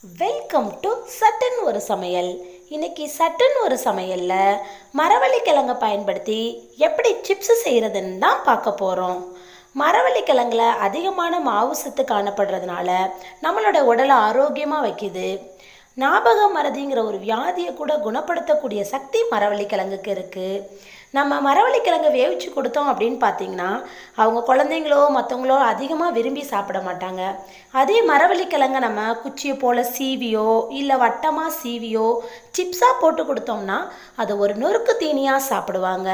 Welcome to சட்டுன்னு ஒரு சமையல். இன்னைக்கு சட்டுன்னு ஒரு சமையலில் மரவள்ளிக்கிழங்கை பயன்படுத்தி எப்படி சிப்ஸ் செய்கிறதுன்னு தான் பார்க்க போகிறோம். மரவள்ளிக்கிழங்குல அதிகமான மாவு சத்து காணப்படுறதுனால நம்மளோட உடலை ஆரோக்கியமாக வைக்குது. ஞாபக மறதிங்கிற ஒரு வியாதியை கூட குணப்படுத்தக்கூடிய சக்தி மரவள்ளிக்கிழங்குக்கு இருக்குது. நம்ம மரவள்ளிக்கிழங்கை வேவிச்சு கொடுத்தோம் அப்படின்னு பார்த்தீங்கன்னா அவங்க குழந்தைங்களோ மற்றவங்களோ அதிகமாக விரும்பி சாப்பிட மாட்டாங்க. அதே மரவள்ளிக்கிழங்கை நம்ம குச்சியை போல் சீவியோ இல்லை வட்டமாக சீவியோ சிப்ஸாக போட்டு கொடுத்தோம்னா அதை ஒரு நொறுக்கு தீனியாக சாப்பிடுவாங்க.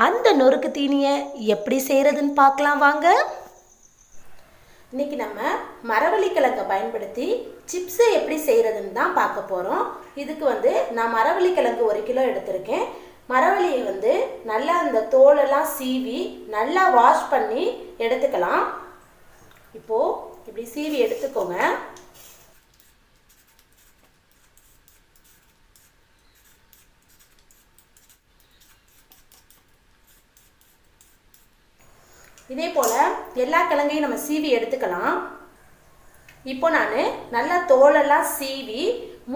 அந்த நொறுக்கு தீனியை எப்படி செய்கிறதுன்னு பார்க்கலாம் வாங்க. இன்றைக்கி நம்ம மரவள்ளிக்கிழங்கை பயன்படுத்தி சிப்ஸை எப்படி செய்கிறதுன்னு தான் பார்க்க போகிறோம். இதுக்கு நான் மரவள்ளிக்கிழங்கு 1 கிலோ எடுத்திருக்கேன். மரவள்ளியை நல்லா அந்த தோலெல்லாம் சீவி நல்லா வாஷ் பண்ணி எடுத்துக்கலாம். இப்போது இப்படி சீவி எடுத்துக்கோங்க. இதே போல் எல்லா கிழங்கையும் நம்ம சீவி எடுத்துக்கலாம். இப்போ நான் நல்லா தோலெல்லாம் சீவி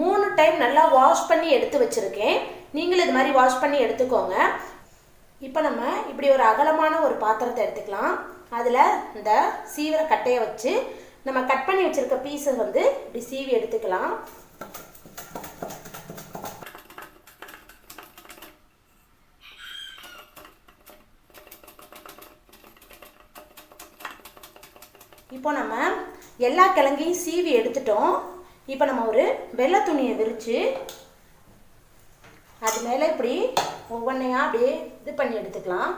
3 டைம் நல்லா வாஷ் பண்ணி எடுத்து வச்சுருக்கேன். நீங்களும் இது மாதிரி வாஷ் பண்ணி எடுத்துக்கோங்க. இப்போ நம்ம இப்படி ஒரு அகலமான ஒரு பாத்திரத்தை எடுத்துக்கலாம். அதில் இந்த சீவிர கட்டையை வச்சு நம்ம கட் பண்ணி வச்சுருக்க பீஸை இப்படி சீவி எடுத்துக்கலாம். இப்போ நம்ம எல்லா கிழங்கையும் சீவி எடுத்துட்டோம். இப்போ நம்ம ஒரு வெள்ளை துணியை விரித்து அது மேலே இப்படி ஒவ்வொன்றையா அப்படியே இது பண்ணி எடுத்துக்கலாம்.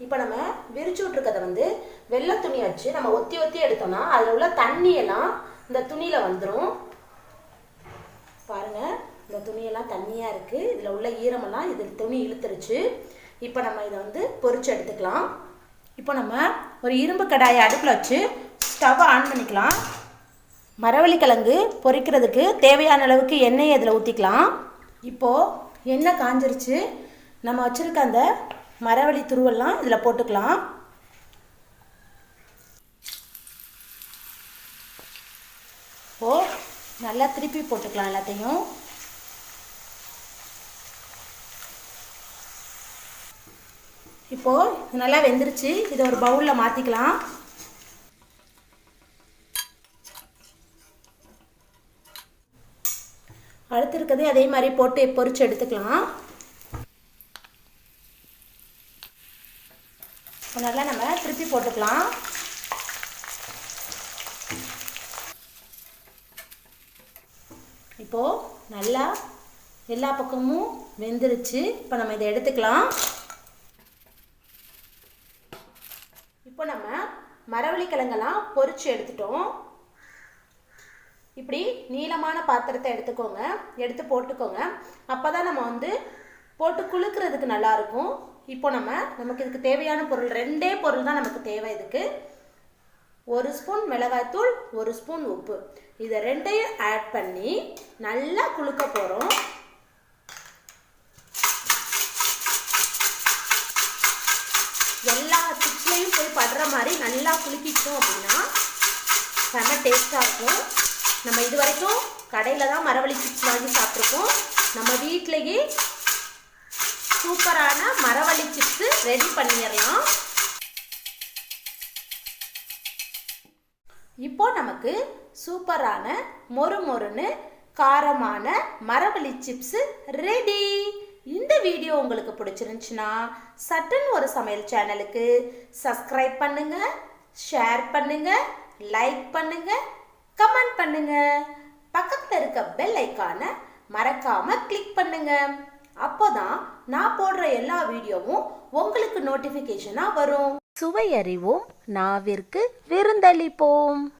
இப்போ நம்ம விரிச்சு விட்ருக்கதை வெள்ளை துணியை வச்சு நம்ம ஒத்தி ஒத்தி எடுத்தோம்னா அதில் உள்ள தண்ணியெல்லாம் இந்த துணியில் வந்துடும். பாருங்கள், இந்த துணியெல்லாம் தண்ணியாக இருக்குது. இதில் உள்ள ஈரமெல்லாம் இதில் துணி இழுத்துருச்சு. இப்போ நம்ம இதை பொரிச்சு எடுத்துக்கலாம். இப்போ நம்ம ஒரு இரும்பு கடாயை அடுப்பில் வச்சு ஸ்டவ்வை ஆன் பண்ணிக்கலாம். மரவள்ளிக்கிழங்கு பொரிக்கிறதுக்கு தேவையான அளவுக்கு எண்ணெயை அதில் ஊற்றிக்கலாம். இப்போது எண்ணெய் காஞ்சிருச்சு. நம்ம வச்சுருக்க அந்த மரவள்ளி துருவெல்லாம் இதில் போட்டுக்கலாம். இப்போது நல்லா திருப்பி போட்டுக்கலாம் எல்லாத்தையும். இப்போது இது நல்லா வெந்துருச்சு. இதை ஒரு பவுலில் மாற்றிக்கலாம். அடுத்து இருக்கிறதே அதே மாதிரி போட்டு பொரிச்சு எடுத்துக்கலாம். நல்லா நம்ம திருப்பி போட்டுக்கலாம். இப்போது நல்லா எல்லா பக்கமும் வெந்துருச்சு. இப்போ நம்ம இதை எடுத்துக்கலாம். இப்போ நம்ம மரவள்ளிக்கிழங்கெல்லாம் பொரிச்சு எடுத்துட்டோம். இப்படி நீளமான பாத்திரத்தை எடுத்துக்கோங்க, எடுத்து போட்டுக்கோங்க. அப்போ தான் நம்ம போட்டு குலுக்கிறதுக்கு நல்லாயிருக்கும். இப்போ நமக்கு இதுக்கு தேவையான பொருள் 2 பொருள் தான் நமக்கு தேவை. இதுக்கு 1 ஸ்பூன் மிளகாய்த்தூள், 1 ஸ்பூன் உப்பு. இதை 2ஐயும் ஆட் பண்ணி நல்லா குலுக்க போகிறோம். எல்லா சிப்ஸ்லையும் போய் படுற மாதிரி நல்லா குலுக்கிட்டோம் அப்படின்னா செம்ம டேஸ்ட்டாக இருக்கும். நம்ம இது வரைக்கும் கடையில் தான் மரவள்ளி சிப்ஸ் வாங்கி சாப்பிட்ருக்கோம். நம்ம வீட்டிலேயே சூப்பரான மரவள்ளி சிப்ஸு ரெடி பண்ணிடலாம். இப்போ நமக்கு சூப்பரான மொறு மொறுன்னு காரமான மரவள்ளி சிப்ஸு ரெடி. இந்த வீடியோ உங்களுக்கு பிடிச்சிருந்துச்சுன்னா சட்டுன்னு ஒரு சமையல் சேனலுக்கு சப்ஸ்கிரைப் பண்ணுங்க, ஷேர் பண்ணுங்க, லைக் பண்ணுங்க, கமெண்ட் பண்ணுங்க. பக்கத்தில் இருக்க பெல் ஐக்கானை மறக்காம கிளிக் பண்ணுங்க. அப்போதான் நான் போடுற எல்லா வீடியோவும் உங்களுக்கு நோட்டிஃபிகேஷனாக வரும். சுவை அறிவோம், நாவிற்கு விருந்தளிப்போம்.